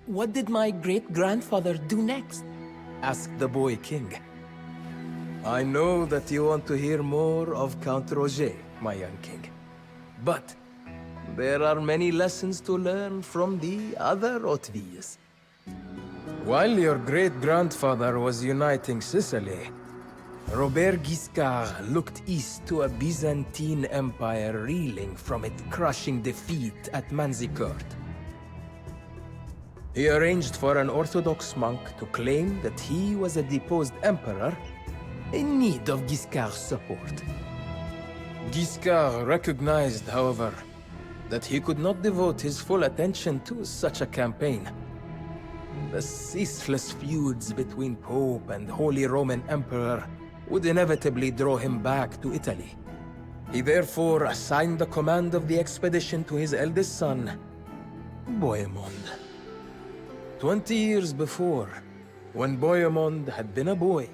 what did my great-grandfather do next? Asked the boy king. I know that you want to hear more of Count Roger, my young king. But there are many lessons to learn from the other Hautevilles. While your great-grandfather was uniting Sicily, Robert Guiscard looked east to a Byzantine empire reeling from its crushing defeat at Manzikert. He arranged for an Orthodox monk to claim that he was a deposed emperor in need of Guiscard's support. Guiscard recognized, however, that he could not devote his full attention to such a campaign. The ceaseless feuds between Pope and Holy Roman Emperor would inevitably draw him back to Italy. He therefore assigned the command of the expedition to his eldest son, Bohemond. 20 years before, when Bohemond had been a boy,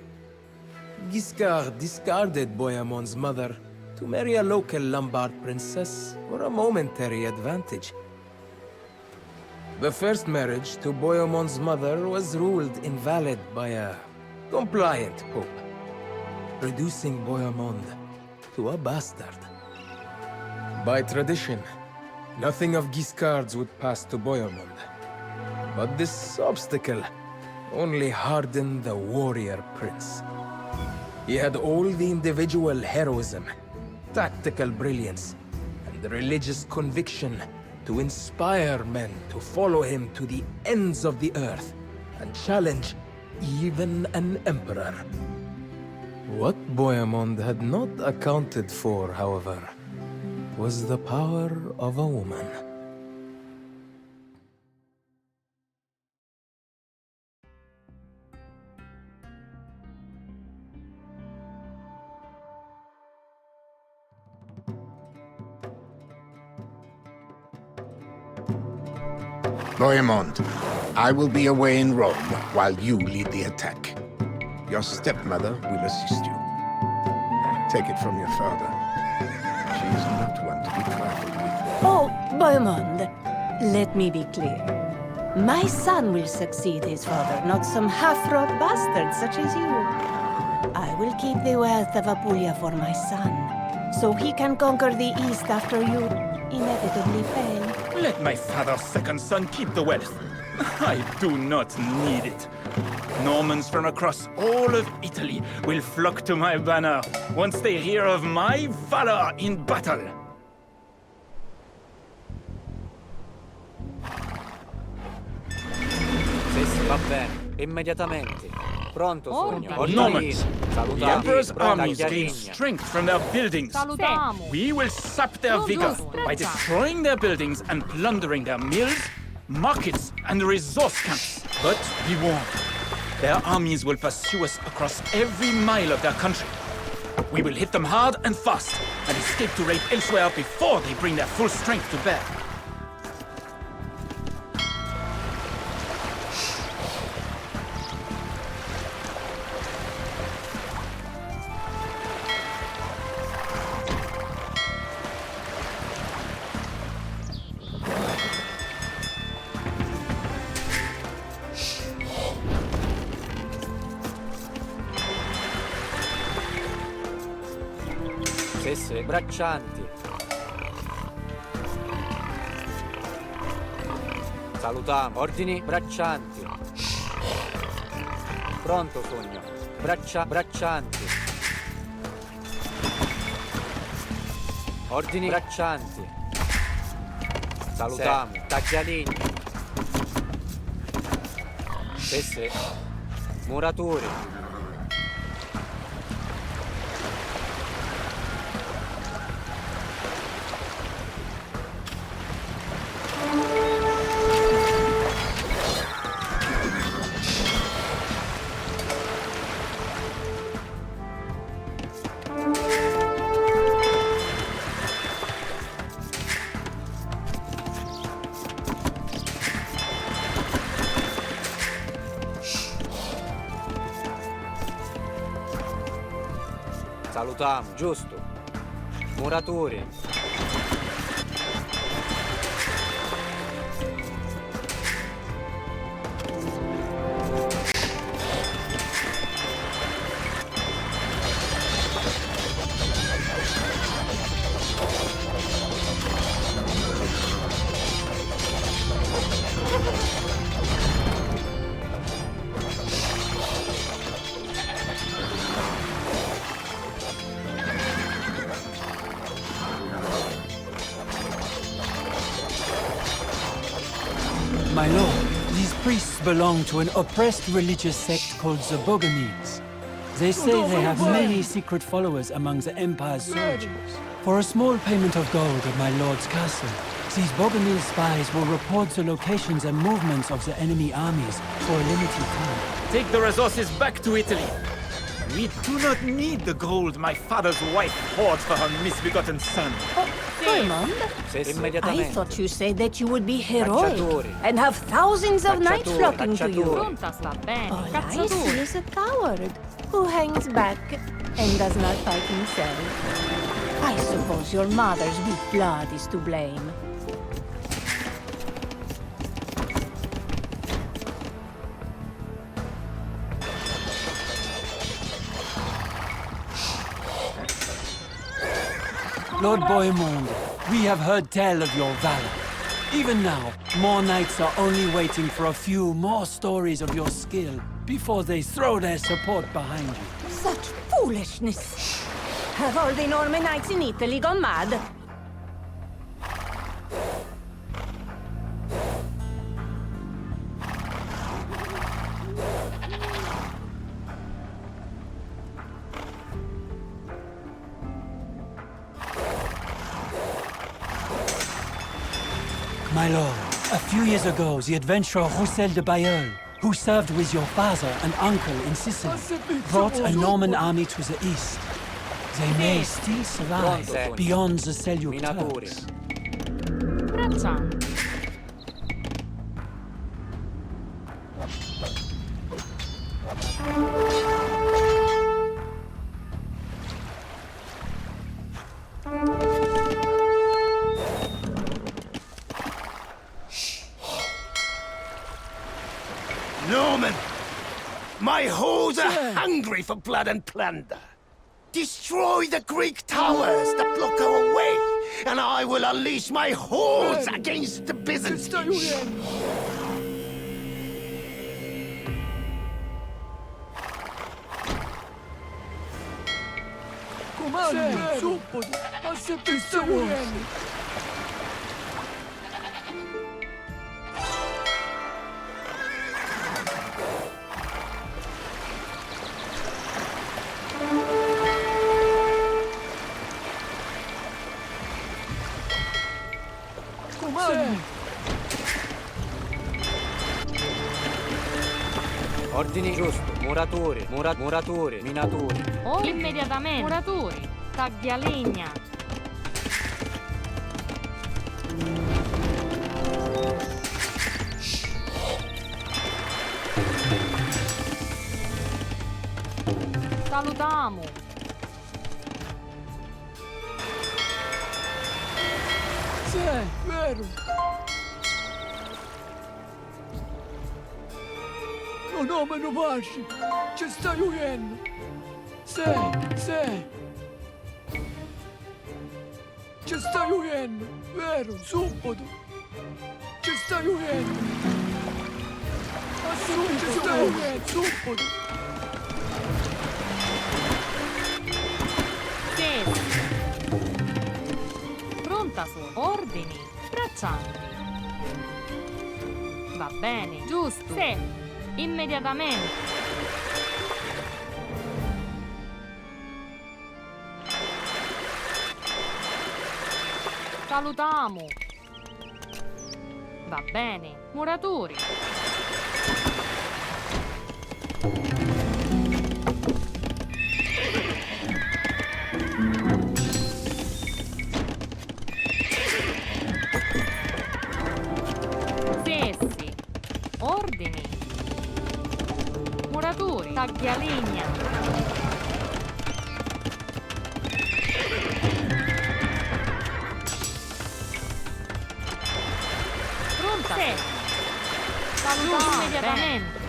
Guiscard discarded Bohemond's mother to marry a local Lombard princess for a momentary advantage. The first marriage to Bohemond's mother was ruled invalid by a compliant pope, reducing Bohemond to a bastard. By tradition, nothing of Guiscard's would pass to Bohemond. But this obstacle only hardened the warrior prince. He had all the individual heroism, tactical brilliance, and religious conviction to inspire men to follow him to the ends of the earth and challenge even an emperor. What Bohemond had not accounted for, however, was the power of a woman. Bohemond, I will be away in Rome while you lead the attack. Your stepmother will assist you. Take it from your father. She is not one to be trifled with. Oh, Bohemond, let me be clear. My son will succeed his father, not some half-wrought bastard such as you. I will keep the wealth of Apulia for my son, so he can conquer the East after you inevitably fail. Let my father's second son keep the wealth. I do not need it. Normans from across all of Italy will flock to my banner once they hear of my valor in battle. Sì, va bene. Immediatamente. Pronto, sogno. Normans! The Emperor's armies gain strength from their buildings. Salutiamo. We will sap their vigor by destroying their buildings and plundering their mills, markets, and resource camps. But be warned, their armies will pursue us across every mile of their country. We will hit them hard and fast, and escape to raid elsewhere before they bring their full strength to bear. Sì, braccianti. Salutiamo. Ordini, braccianti. Pronto, sogno. Braccianti. Ordini, braccianti. Salutiamo. Taglialigni. Sì. Muratori. Salutiamo, giusto. Muratori. My lord, these priests belong to an oppressed religious sect called the Bogomils. They say they have many secret followers among the Empire's soldiers. For a small payment of gold at my lord's castle, these Bogomil spies will report the locations and movements of the enemy armies for a limited time. Take the resources back to Italy. We do not need the gold my father's wife hoard for her misbegotten son. Raymond, I Immediatamente. thought you said that you would be heroic Cacciatori. and have thousands of knights Cacciatori, flocking to you. cacciatori. Pronta sta bene, All I cazzatori. see is a coward who hangs back and does not fight himself. I suppose your mother's weak blood is to blame. Lord Bohemond, we have heard tell of your valor. Even now, more knights are only waiting for a few more stories of your skill before they throw their support behind you. Such foolishness! Have all the Norman knights in Italy gone mad? My lord, a few years ago, the adventurer Roussel de Bayeul, who served with your father and uncle in Sicily, brought a Norman army to the east. They may still survive beyond the Seljuk Minatori. Turks. Bracciano. Norman! My hordes are hungry for blood and plunder. Destroy the Greek towers that block our way, and I will unleash my hordes against the Byzantines. Ordini giusto. Muratori, muratori, minatori. Oh, immediatamente. Muratori. Taglialegna. Salutamo. Vero. No, me non baci. Ci stai uyendo. Sì. Ci stai uyendo, vero? Subito. Ci stai uyendo. Ci stai uyendo, subito. Sì. Pronta su. Ordini. Braccianti. Va bene. Giusto. Sì. Immediatamente. Salutamo. Va bene. Muratori. Sessi. Ordini. Muratori. Taglialegna. Pronta? Sì. Salutiamo immediatamente.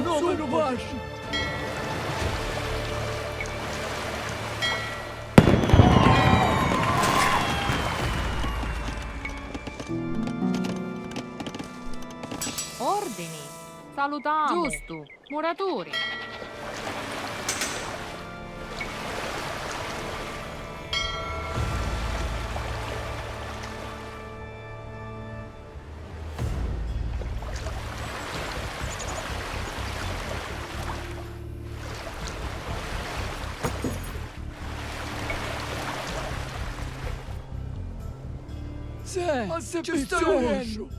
No, me non baci. Salutiamo. Giusto. Muratori. Se, ci sto vedendo.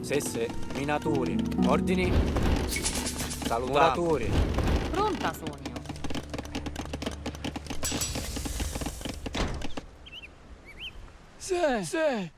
Sesse, minatori, ordini, salutatori. Pronta, Sonio. Se.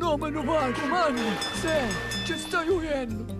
No, meno male, comandi! Se, ci stai vedendo!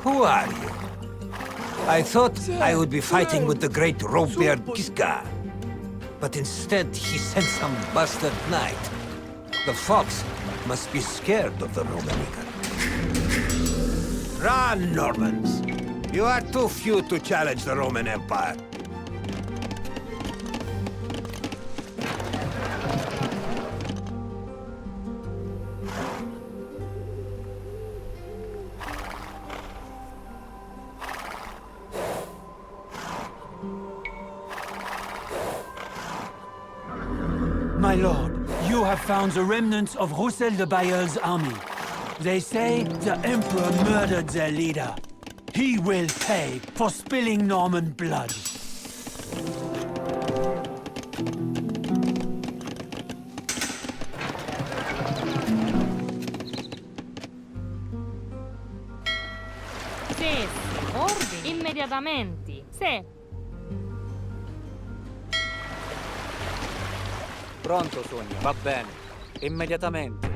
Who are you? I thought I would be fighting with the great rope-beard Kiska. But instead, he sent some bastard knight. The fox must be scared of the Roman eagle. Run, Normans! You are too few to challenge the Roman Empire. My lord, you have found the remnants of Roussel de Bayeul's army. They say the Emperor murdered their leader. He will pay for spilling Norman blood. Sì, ordini. Immediatamente. Sì. Pronto, Sonia, va bene. Immediatamente.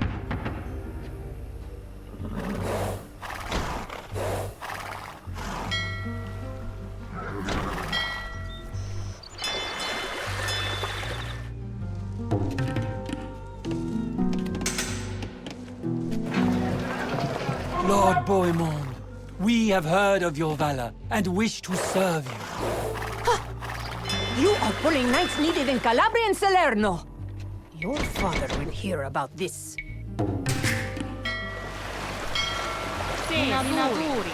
Lord Bohemond, we have heard of your valor and wish to serve you. You are pulling knights needed in Calabria and Salerno! Your father will hear about this. Sì, minatori.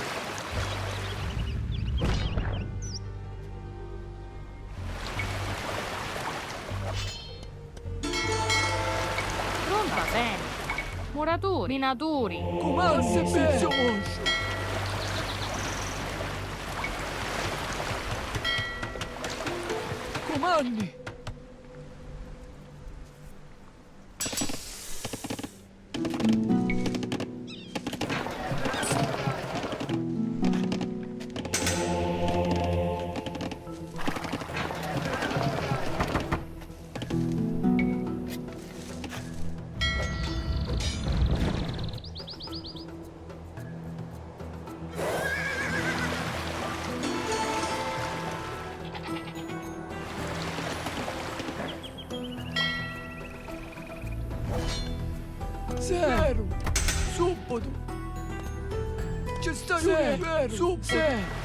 Ordinatori. Comandi, servizio vostro. Comandi. Zero. Subito. Ci stai vero. Subito.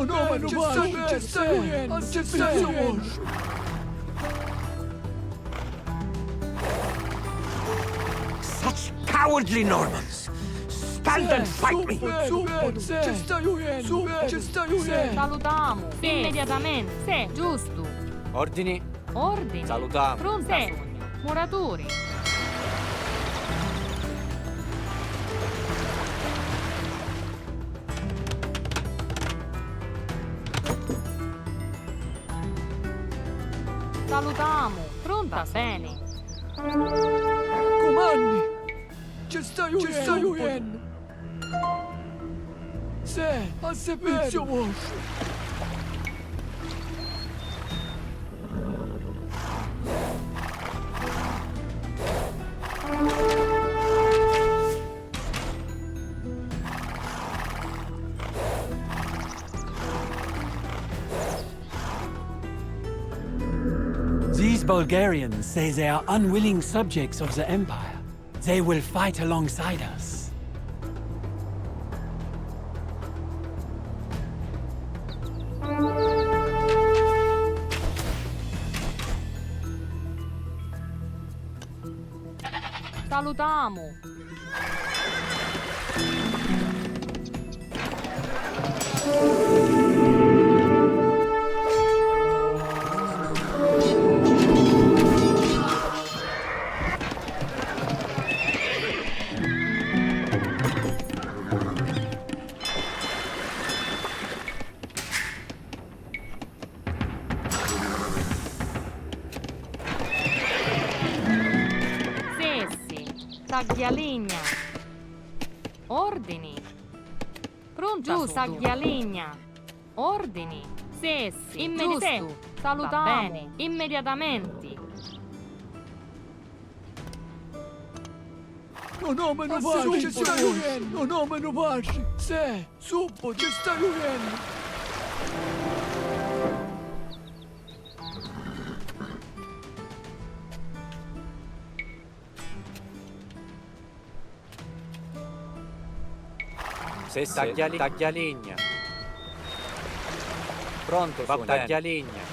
No, ci stai vostro. Such cowardly Normans! Stand and fight me! Ci stai Salutiamo. Immediatamente. Se, giusto. Ordini. Ordini. Salutiamo. Pronta. Muratori. Salutiamo. Pronta. Bene. Comandi. Ci stai uendo. Se, a servizio vostro. These Bulgarians say they are unwilling subjects of the Empire. They will fight alongside us. Salutiamo. Taglialegna. Ordini. Pronta. Giù, taglialegna. Ordini. Sessi. Immediatamente. Salutiamo. Bene. Immediatamente. No, me non faccio, ci stai uendo. No, me non faccio. Se, subito, ci stai uendo. Se taglialegna. Pronto, va taglialegna.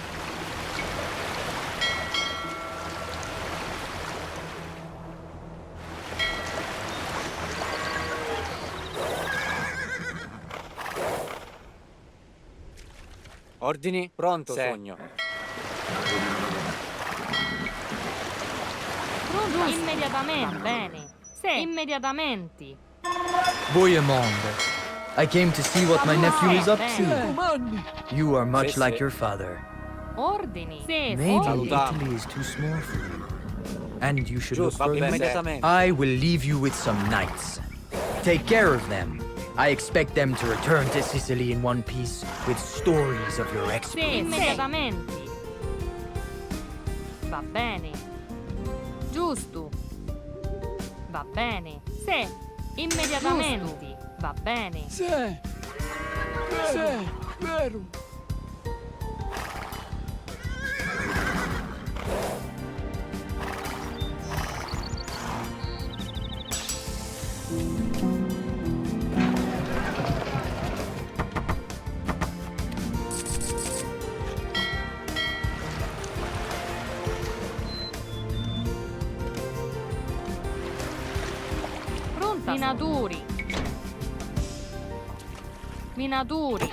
Ordini, pronto, sogno. Pronto, immediatamente. Bene. Se, immediatamente. Boyamond, I came to see what my nephew is up to. You are much like your father. Ordini. Se, Maybe Italy is too small for you. And you should look for immediatamente. I will leave you with some knights. Take care of them, I expect them to return to Sicily in one piece with stories of your exploits. Sì, immediatamente. Va bene. Giusto. Va bene. Sì, immediatamente. Va bene. Sì. Sì, vero. Minatori. Minatori.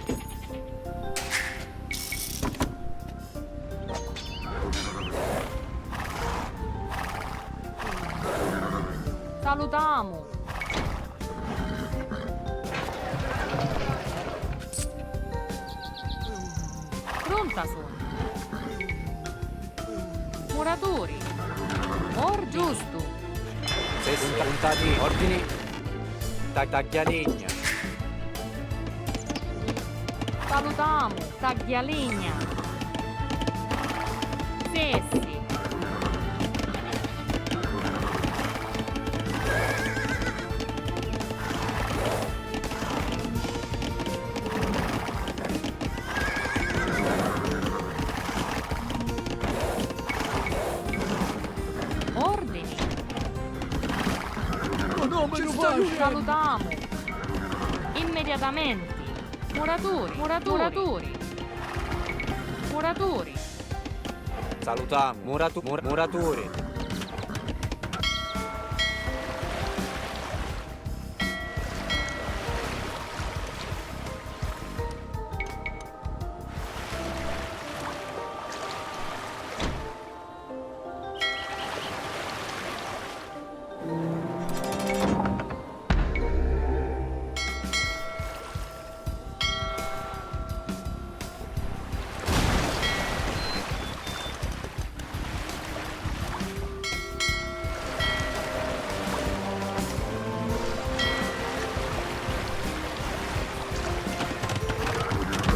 Salutiamo. Pronta sono. Muratori. Giusto. Sei puntati, ordini. Taglialegna. Salutiamo. Taglialegna. Sessi. Ordini. Oh no, ma non faccio. Salutiamo. Immediatamente. Muratori. Muratori. Salutiamo. Muratori.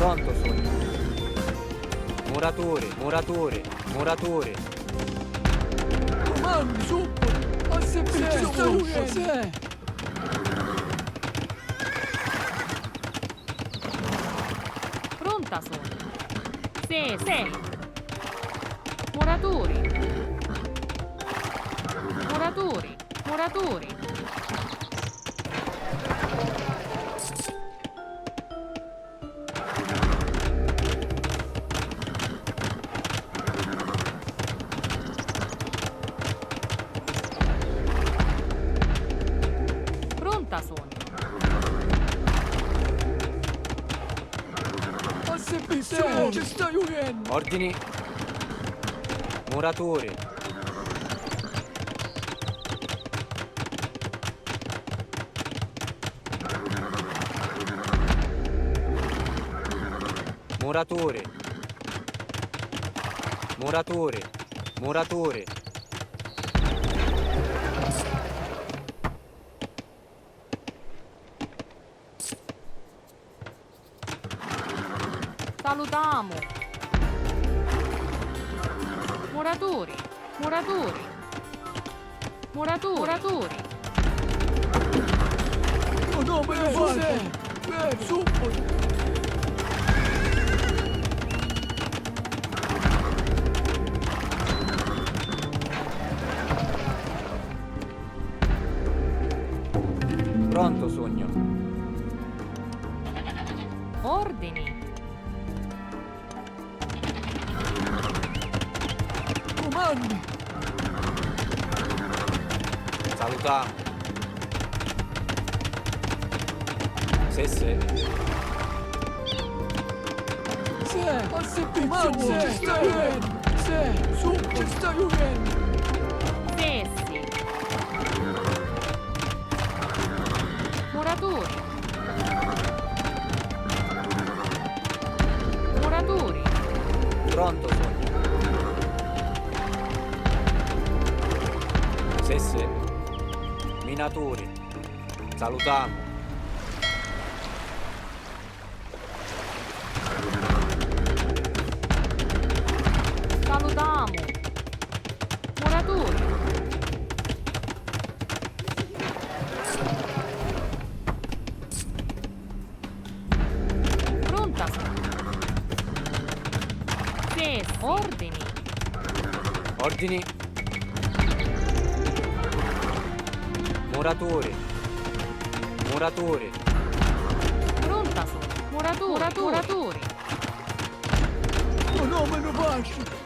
Pronto sono. Muratori. Comandi, suppo. Ha sempre uscito. Sì. Pronta sono. Sì. Muratori. Pronta sono. Ha sempre ci stai uscendo. Ordini. Muratori. Salutiamo. Muratori. Oh no, ma non faccio. Suppo. Pronto sogno. Ordini. Comandi. Salutiamo. Sì. Sì, ha sempre comandi. Ci stai uscendo. Sì, suppo, ci stai uscendo. Sessi. Muratori. Pronto sogno. Sì. Minatori. Salutiamo. Salutiamo. Muratori. Pronta. Sì, ordini. Ordini. Muratori. Muratori. Pronta. Muratori. Oh no, me ne baci!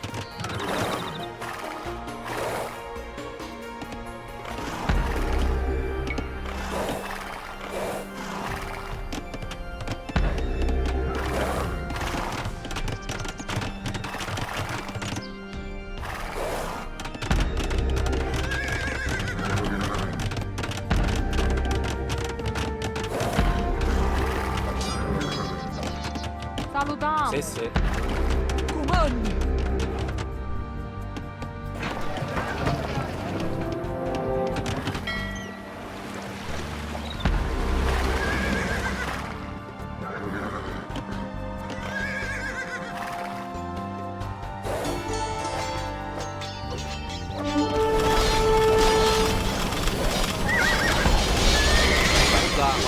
Salutiamo. Sì. Comandi!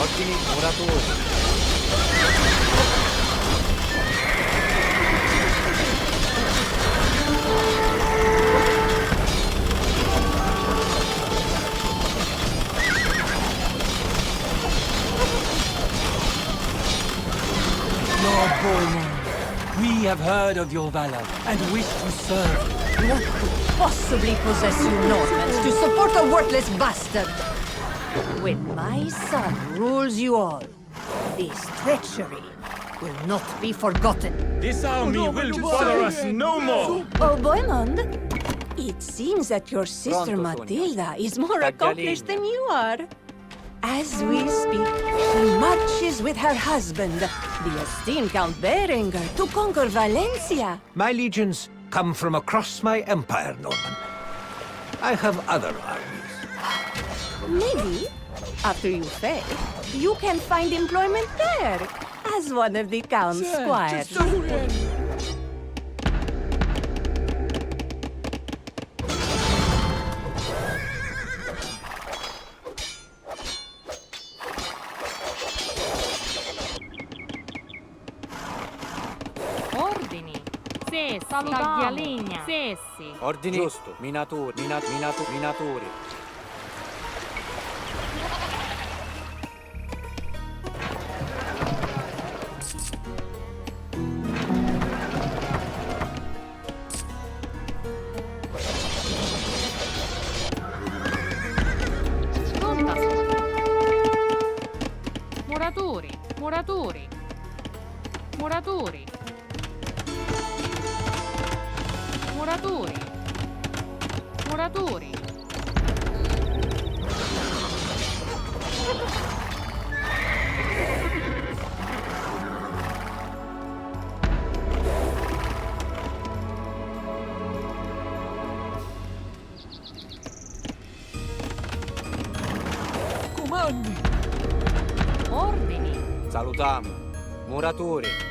Ordini. Muratori. Lord Boymond, we have heard of your valor and wish to serve. What could possibly possess you Normans to support a worthless bastard? When my son rules you all, this treachery will not be forgotten. This army will bother us no more! Oh, Boymond, it seems that your sister Pronto, Sonia. Matilda is more Taglialegna. accomplished than you are. As we speak, she marches with her husband, the esteemed Count Berenger, to conquer Valencia. My legions come from across my empire, Norman. I have other armies. Maybe, after you fail, you can find employment there, as one of the Count's squires. Ordini. Sì, taglialegna. Sì. Ordini. Giusto. Minatori. Minatori. Pronta. Muratori. Muratori. Muratori. Muratori. Muratori. Comandi! Ordini. Salutiamo. Muratori.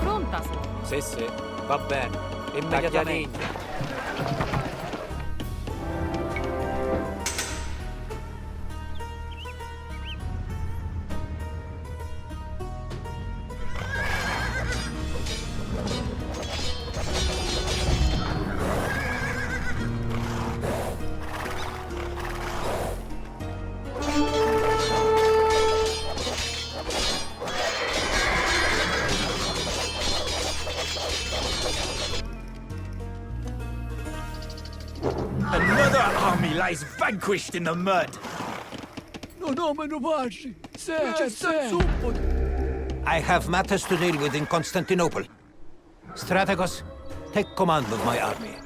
Pronta. Sì. Va bene. Immediatamente. vanquished in the mud. Non ho meno pace. Se, subito. I have matters to deal with in Constantinople. Strategos, take command of my army.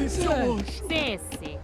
Sì, sì.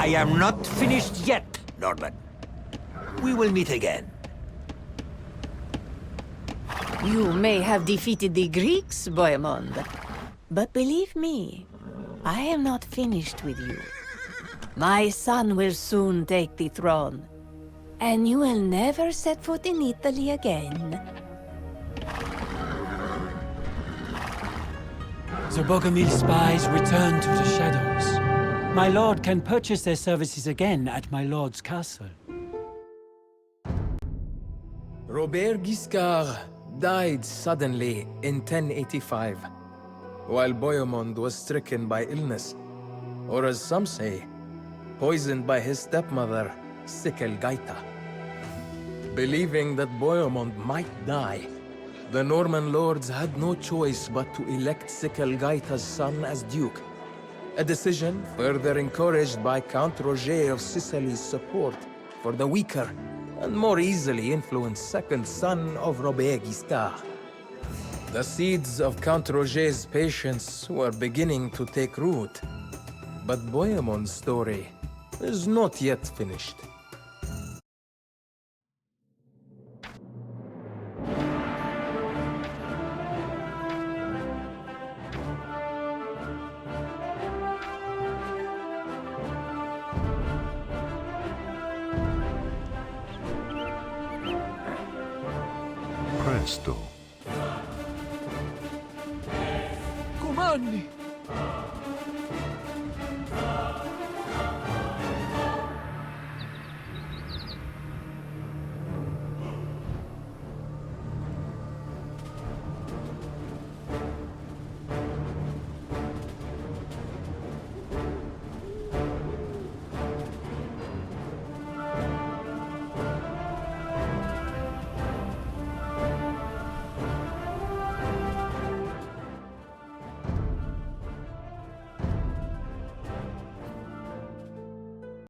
I am not finished yet, Norman. We will meet again. You may have defeated the Greeks, Bohemond. But believe me, I am not finished with you. My son will soon take the throne, and you will never set foot in Italy again. The Bogomil spies return to the shadows. My lord can purchase their services again at my lord's castle. Robert Guiscard died suddenly in 1085, while Bohemond was stricken by illness, or as some say, poisoned by his stepmother, Sikelgaita. Believing that Bohemond might die, the Norman lords had no choice but to elect Sikelgaita's son as duke, a decision further encouraged by Count Roger of Sicily's support for the weaker and more easily influenced second son of Robert Guiscard. The seeds of Count Roger's patience were beginning to take root, but Bohemond's story is not yet finished. Presto. Comandi.